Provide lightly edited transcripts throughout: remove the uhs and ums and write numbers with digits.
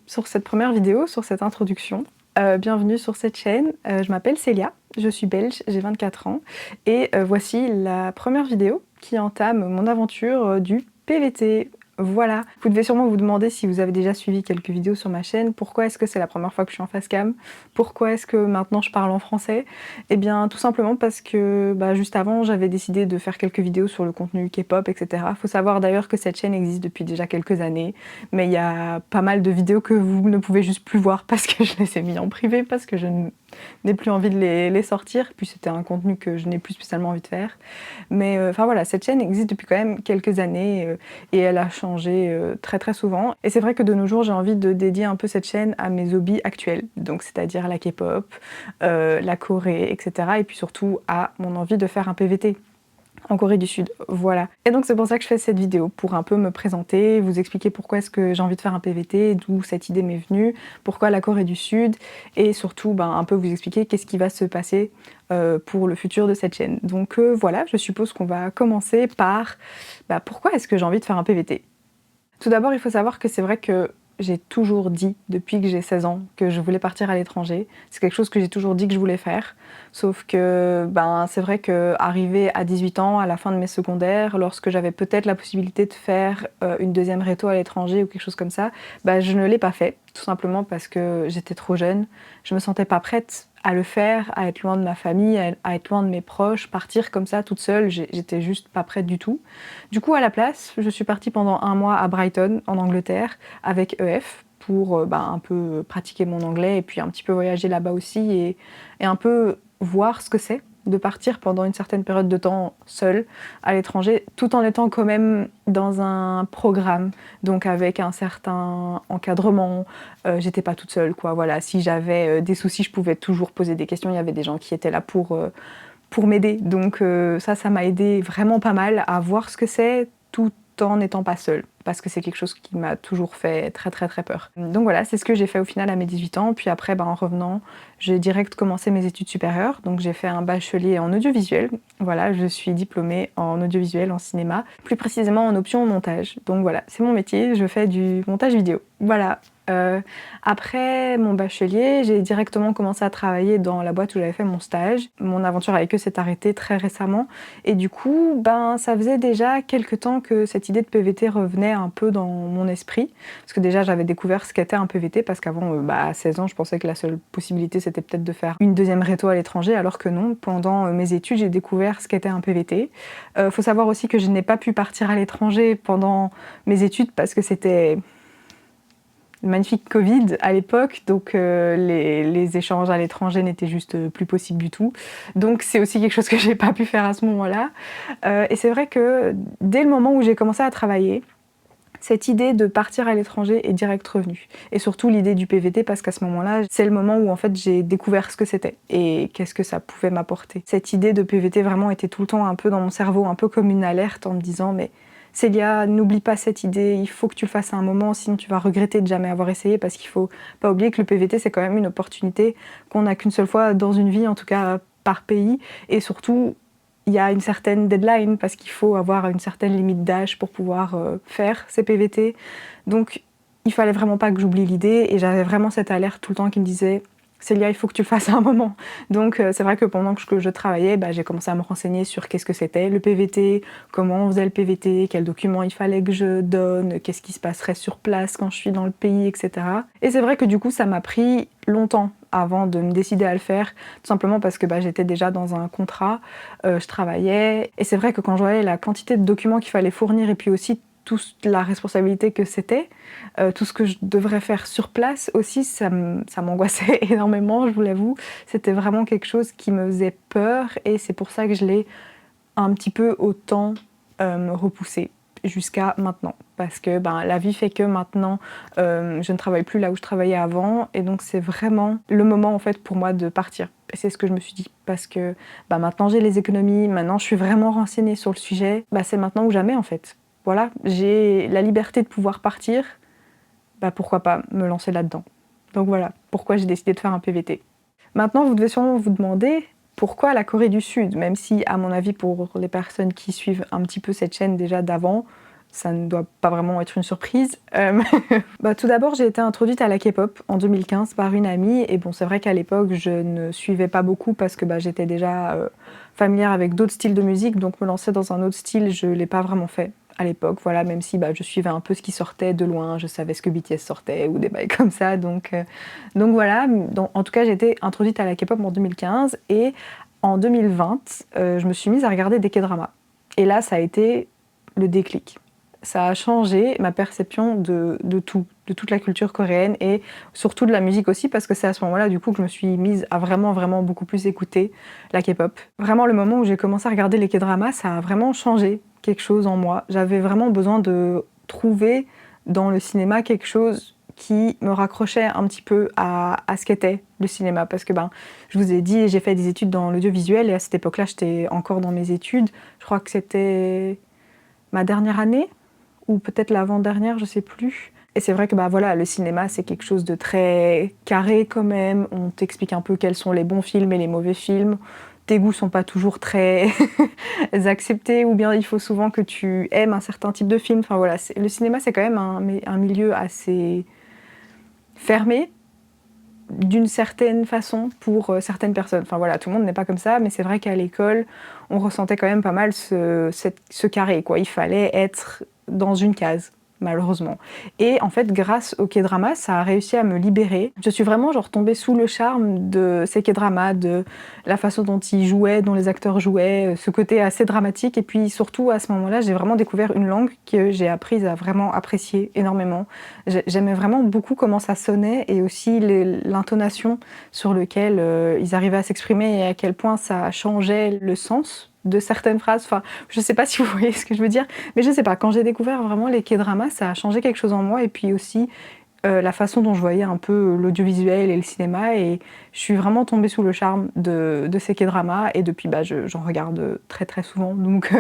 sur cette première vidéo, sur cette introduction. Bienvenue sur cette chaîne, je m'appelle Célia, je suis belge, j'ai 24 ans et voici la première vidéo qui entame mon aventure du PVT. Voilà, vous devez sûrement vous demander si vous avez déjà suivi quelques vidéos sur ma chaîne, pourquoi est-ce que c'est la première fois que je suis en face cam, pourquoi est-ce que maintenant je parle en français? Eh bien tout simplement parce que juste avant j'avais décidé de faire quelques vidéos sur le contenu K-pop, etc. Faut savoir d'ailleurs que cette chaîne existe depuis déjà quelques années, mais il y a pas mal de vidéos que vous ne pouvez juste plus voir parce que je les ai mis en privé, parce que je n'ai plus envie de les sortir, puis c'était un contenu que je n'ai plus spécialement envie de faire. Mais enfin voilà, cette chaîne existe depuis quand même quelques années et elle a changé très très souvent. Et c'est vrai que de nos jours, j'ai envie de dédier un peu cette chaîne à mes hobbies actuels, donc c'est-à-dire la K-pop, la Corée, etc. Et puis surtout à mon envie de faire un PVT en Corée du Sud, voilà. Et donc c'est pour ça que je fais cette vidéo, pour un peu me présenter, vous expliquer pourquoi est-ce que j'ai envie de faire un PVT, d'où cette idée m'est venue, pourquoi la Corée du Sud, et surtout un peu vous expliquer qu'est-ce qui va se passer pour le futur de cette chaîne. Donc voilà, je suppose qu'on va commencer par pourquoi est-ce que j'ai envie de faire un PVT. Tout d'abord, il faut savoir que c'est vrai que j'ai toujours dit, depuis que j'ai 16 ans, que je voulais partir à l'étranger. C'est quelque chose que j'ai toujours dit que je voulais faire. Sauf que c'est vrai qu'arrivé à 18 ans, à la fin de mes secondaires, lorsque j'avais peut-être la possibilité de faire une deuxième réto à l'étranger ou quelque chose comme ça, je ne l'ai pas fait. Tout simplement parce que j'étais trop jeune. Je me sentais pas prête à le faire, à être loin de ma famille, à être loin de mes proches, partir comme ça toute seule, j'étais juste pas prête du tout. Du coup, à la place, je suis partie pendant un mois à Brighton, en Angleterre, avec EF, pour un peu pratiquer mon anglais et puis un petit peu voyager là-bas aussi et un peu voir ce que c'est de partir pendant une certaine période de temps seule à l'étranger, tout en étant quand même dans un programme, donc avec un certain encadrement. J'étais pas toute seule, quoi. Voilà, si j'avais des soucis, je pouvais toujours poser des questions. Il y avait des gens qui étaient là pour m'aider. Donc ça m'a aidé vraiment pas mal à voir ce que c'est tout en n'étant pas seule, parce que c'est quelque chose qui m'a toujours fait très très très peur. Donc voilà, c'est ce que j'ai fait au final à mes 18 ans, puis après en revenant, j'ai direct commencé mes études supérieures, donc j'ai fait un bachelier en audiovisuel, voilà, je suis diplômée en audiovisuel, en cinéma, plus précisément en option montage, donc voilà, c'est mon métier, je fais du montage vidéo, voilà. Après mon bachelier, j'ai directement commencé à travailler dans la boîte où j'avais fait mon stage. Mon aventure avec eux s'est arrêtée très récemment et du coup, ça faisait déjà quelques temps que cette idée de PVT revenait un peu dans mon esprit. Parce que déjà, j'avais découvert ce qu'était un PVT parce qu'avant, à 16 ans, je pensais que la seule possibilité, c'était peut-être de faire une deuxième réto à l'étranger, alors que non. Pendant mes études, j'ai découvert ce qu'était un PVT. Faut savoir aussi que je n'ai pas pu partir à l'étranger pendant mes études parce que c'était magnifique Covid à l'époque, donc les échanges à l'étranger n'étaient juste plus possibles du tout. Donc c'est aussi quelque chose que j'ai pas pu faire à ce moment-là. Et c'est vrai que dès le moment où j'ai commencé à travailler, cette idée de partir à l'étranger est direct revenue. Et surtout l'idée du PVT parce qu'à ce moment-là, c'est le moment où en fait j'ai découvert ce que c'était et qu'est-ce que ça pouvait m'apporter. Cette idée de PVT vraiment était tout le temps un peu dans mon cerveau, un peu comme une alerte en me disant mais Célia, n'oublie pas cette idée, il faut que tu le fasses à un moment, sinon tu vas regretter de jamais avoir essayé parce qu'il faut pas oublier que le PVT c'est quand même une opportunité qu'on n'a qu'une seule fois dans une vie, en tout cas par pays, et surtout il y a une certaine deadline parce qu'il faut avoir une certaine limite d'âge pour pouvoir faire ces PVT. Donc il fallait vraiment pas que j'oublie l'idée et j'avais vraiment cette alerte tout le temps qui me disait Célia, il faut que tu le fasses à un moment. Donc c'est vrai que pendant que je travaillais, j'ai commencé à me renseigner sur qu'est-ce que c'était le PVT, comment on faisait le PVT, quels documents il fallait que je donne, qu'est-ce qui se passerait sur place quand je suis dans le pays, etc. Et c'est vrai que du coup ça m'a pris longtemps avant de me décider à le faire, tout simplement parce que j'étais déjà dans un contrat, je travaillais, et c'est vrai que quand je voyais la quantité de documents qu'il fallait fournir et puis aussi toute la responsabilité que c'était, tout ce que je devrais faire sur place aussi, ça m'angoissait énormément, je vous l'avoue. C'était vraiment quelque chose qui me faisait peur et c'est pour ça que je l'ai un petit peu autant repoussé jusqu'à maintenant. Parce que la vie fait que maintenant, je ne travaille plus là où je travaillais avant et donc c'est vraiment le moment en fait pour moi de partir. Et c'est ce que je me suis dit parce que maintenant j'ai les économies, maintenant je suis vraiment renseignée sur le sujet, c'est maintenant ou jamais en fait. Voilà, j'ai la liberté de pouvoir partir, pourquoi pas me lancer là-dedans. Donc voilà, pourquoi j'ai décidé de faire un PVT. Maintenant, vous devez sûrement vous demander pourquoi la Corée du Sud, même si, à mon avis, pour les personnes qui suivent un petit peu cette chaîne déjà d'avant, ça ne doit pas vraiment être une surprise. Tout d'abord, j'ai été introduite à la K-pop en 2015 par une amie, et bon, c'est vrai qu'à l'époque, je ne suivais pas beaucoup parce que j'étais déjà familière avec d'autres styles de musique, donc me lancer dans un autre style, je l'ai pas vraiment fait à l'époque, voilà, même si je suivais un peu ce qui sortait de loin, je savais ce que BTS sortait ou des bails comme ça, donc voilà. En tout cas, j'ai été introduite à la K-pop en 2015, et en 2020, je me suis mise à regarder des K-dramas. Et là, ça a été le déclic. Ça a changé ma perception de tout, de toute la culture coréenne et surtout de la musique aussi, parce que c'est à ce moment-là du coup que je me suis mise à vraiment beaucoup plus écouter la K-pop. Vraiment, le moment où j'ai commencé à regarder les K-dramas, ça a vraiment changé quelque chose en moi. J'avais vraiment besoin de trouver dans le cinéma quelque chose qui me raccrochait un petit peu à ce qu'était le cinéma, parce que je vous ai dit, j'ai fait des études dans l'audiovisuel, et à cette époque-là, j'étais encore dans mes études. Je crois que c'était ma dernière année, ou peut-être l'avant-dernière, je sais plus. Et c'est vrai que voilà, le cinéma, c'est quelque chose de très carré quand même. On t'explique un peu quels sont les bons films et les mauvais films. Tes goûts sont pas toujours très acceptés, ou bien il faut souvent que tu aimes un certain type de film. Enfin voilà, le cinéma, c'est quand même un milieu assez fermé, d'une certaine façon, pour certaines personnes. Enfin voilà, tout le monde n'est pas comme ça, mais c'est vrai qu'à l'école, on ressentait quand même pas mal ce carré, quoi. Il fallait être dans une case, malheureusement. Et en fait, grâce au K-drama, ça a réussi à me libérer. Je suis vraiment tombée sous le charme de ces K-dramas, de la façon dont ils jouaient, dont les acteurs jouaient, ce côté assez dramatique. Et puis surtout, à ce moment-là, j'ai vraiment découvert une langue que j'ai apprise à vraiment apprécier énormément. J'aimais vraiment beaucoup comment ça sonnait, et aussi l'intonation sur laquelle ils arrivaient à s'exprimer, et à quel point ça changeait le sens de certaines phrases. Enfin, je sais pas si vous voyez ce que je veux dire, mais je sais pas, quand j'ai découvert vraiment les K-dramas, ça a changé quelque chose en moi, et puis aussi la façon dont je voyais un peu l'audiovisuel et le cinéma, et je suis vraiment tombée sous le charme de ces K-dramas, et depuis j'en regarde très très souvent, donc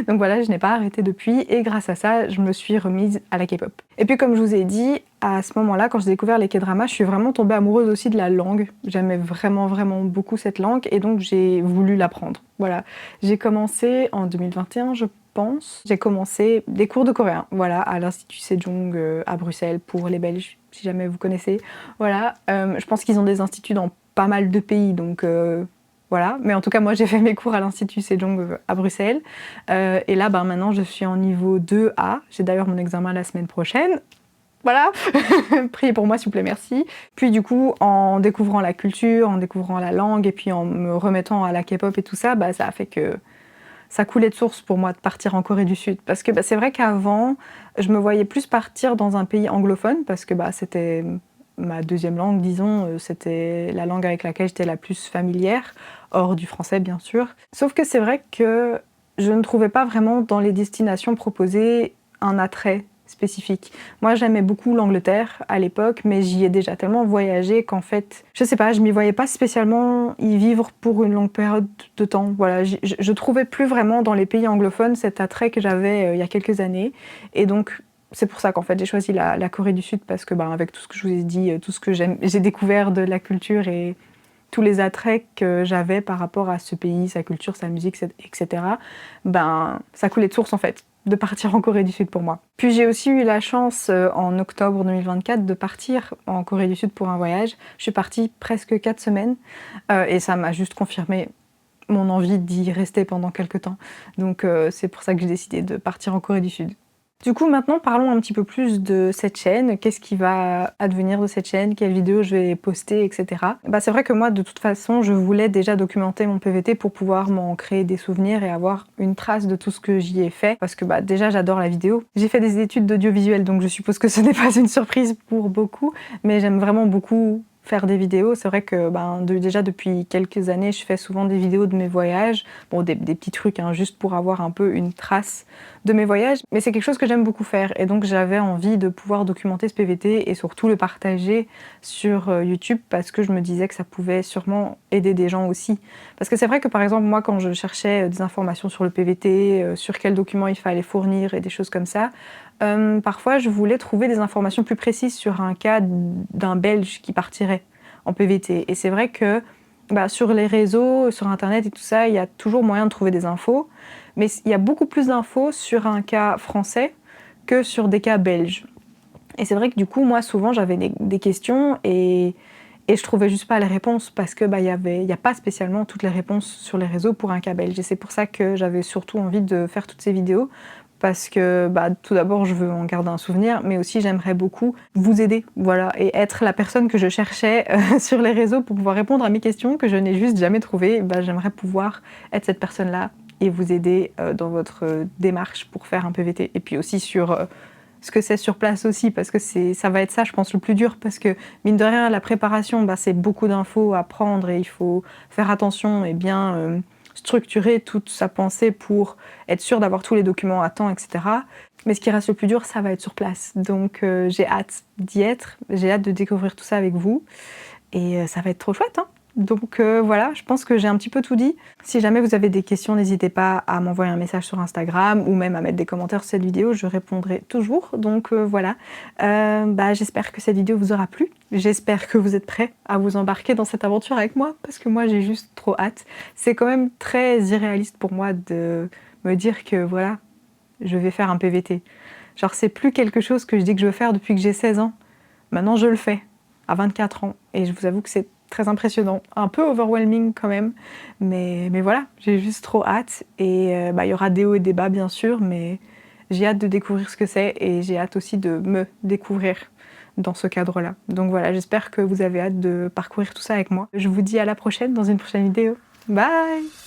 voilà, je n'ai pas arrêté depuis, et grâce à ça, je me suis remise à la K-pop. Et puis comme je vous ai dit, à ce moment-là, quand j'ai découvert les K-dramas, je suis vraiment tombée amoureuse aussi de la langue. J'aimais vraiment beaucoup cette langue, et donc j'ai voulu l'apprendre. Voilà, j'ai commencé en 2021, je pense. J'ai commencé des cours de coréen, voilà, à l'Institut Sejong à Bruxelles, pour les Belges, si jamais vous connaissez. Voilà, je pense qu'ils ont des instituts dans pas mal de pays, donc voilà. Mais en tout cas, moi, j'ai fait mes cours à l'Institut Sejong à Bruxelles. Et là, maintenant, je suis en niveau 2A. J'ai d'ailleurs mon examen la semaine prochaine. Voilà, priez pour moi s'il vous plaît, merci. Puis du coup, en découvrant la culture, en découvrant la langue, et puis en me remettant à la K-pop et tout ça, ça a fait que ça coulait de source pour moi de partir en Corée du Sud. Parce que c'est vrai qu'avant, je me voyais plus partir dans un pays anglophone, parce que c'était ma deuxième langue, disons, c'était la langue avec laquelle j'étais la plus familière, hors du français bien sûr. Sauf que c'est vrai que je ne trouvais pas vraiment dans les destinations proposées un attrait spécifique. Moi, j'aimais beaucoup l'Angleterre à l'époque, mais j'y ai déjà tellement voyagé qu'en fait, je sais pas, je m'y voyais pas spécialement y vivre pour une longue période de temps. Voilà, je trouvais plus vraiment dans les pays anglophones cet attrait que j'avais il y a quelques années, et donc c'est pour ça qu'en fait j'ai choisi la Corée du Sud, parce que avec tout ce que je vous ai dit, tout ce que j'ai découvert de la culture et tous les attraits que j'avais par rapport à ce pays, sa culture, sa musique, etc., ça coulait de source en fait de partir en Corée du Sud pour moi. Puis j'ai aussi eu la chance en octobre 2024 de partir en Corée du Sud pour un voyage. Je suis partie presque 4 semaines et ça m'a juste confirmé mon envie d'y rester pendant quelques temps. Donc c'est pour ça que j'ai décidé de partir en Corée du Sud. Du coup, maintenant, parlons un petit peu plus de cette chaîne. Qu'est-ce qui va advenir de cette chaîne? Quelles vidéos je vais poster, etc. C'est vrai que moi, de toute façon, je voulais déjà documenter mon PVT pour pouvoir m'en créer des souvenirs et avoir une trace de tout ce que j'y ai fait. Parce que déjà, j'adore la vidéo. J'ai fait des études d'audiovisuel, donc je suppose que ce n'est pas une surprise pour beaucoup. Mais j'aime vraiment beaucoup faire des vidéos. C'est vrai que déjà depuis quelques années, je fais souvent des vidéos de mes voyages. Bon, des petits trucs, juste pour avoir un peu une trace de mes voyages. Mais c'est quelque chose que j'aime beaucoup faire. Et donc j'avais envie de pouvoir documenter ce PVT et surtout le partager sur YouTube, parce que je me disais que ça pouvait sûrement aider des gens aussi. Parce que c'est vrai que par exemple, moi, quand je cherchais des informations sur le PVT, sur quels documents il fallait fournir et des choses comme ça, parfois je voulais trouver des informations plus précises sur un cas d'un Belge qui partirait en PVT. Et c'est vrai que sur les réseaux, sur internet et tout ça, il y a toujours moyen de trouver des infos, mais il y a beaucoup plus d'infos sur un cas français que sur des cas belges. Et c'est vrai que du coup, moi, souvent, j'avais des questions et je trouvais juste pas les réponses parce que y a pas spécialement toutes les réponses sur les réseaux pour un cas belge. Et c'est pour ça que j'avais surtout envie de faire toutes ces vidéos parce que tout d'abord, je veux en garder un souvenir, mais aussi j'aimerais beaucoup vous aider, voilà, et être la personne que je cherchais sur les réseaux pour pouvoir répondre à mes questions que je n'ai juste jamais trouvées. J'aimerais pouvoir être cette personne-là et vous aider dans votre démarche pour faire un PVT. Et puis aussi sur ce que c'est sur place aussi, parce que ça va être ça, je pense, le plus dur, parce que mine de rien, la préparation, c'est beaucoup d'infos à prendre et il faut faire attention et bien structurer toute sa pensée pour être sûr d'avoir tous les documents à temps, etc. Mais ce qui reste le plus dur, ça va être sur place. Donc j'ai hâte d'y être, j'ai hâte de découvrir tout ça avec vous et ça va être trop chouette, hein. Donc voilà, je pense que j'ai un petit peu tout dit. Si jamais vous avez des questions, n'hésitez pas à m'envoyer un message sur Instagram ou même à mettre des commentaires sur cette vidéo, je répondrai toujours. Donc voilà, j'espère que cette vidéo vous aura plu. J'espère que vous êtes prêts à vous embarquer dans cette aventure avec moi, parce que moi j'ai juste trop hâte. C'est quand même très irréaliste pour moi de me dire que voilà, je vais faire un PVT. Genre c'est plus quelque chose que je dis que je veux faire depuis que j'ai 16 ans. Maintenant je le fais, à 24 ans. Et je vous avoue que c'est très impressionnant, un peu overwhelming quand même, mais voilà, j'ai juste trop hâte et il y aura des hauts et des bas bien sûr, mais j'ai hâte de découvrir ce que c'est et j'ai hâte aussi de me découvrir dans ce cadre-là. Donc voilà, j'espère que vous avez hâte de parcourir tout ça avec moi. Je vous dis à la prochaine dans une prochaine vidéo. Bye!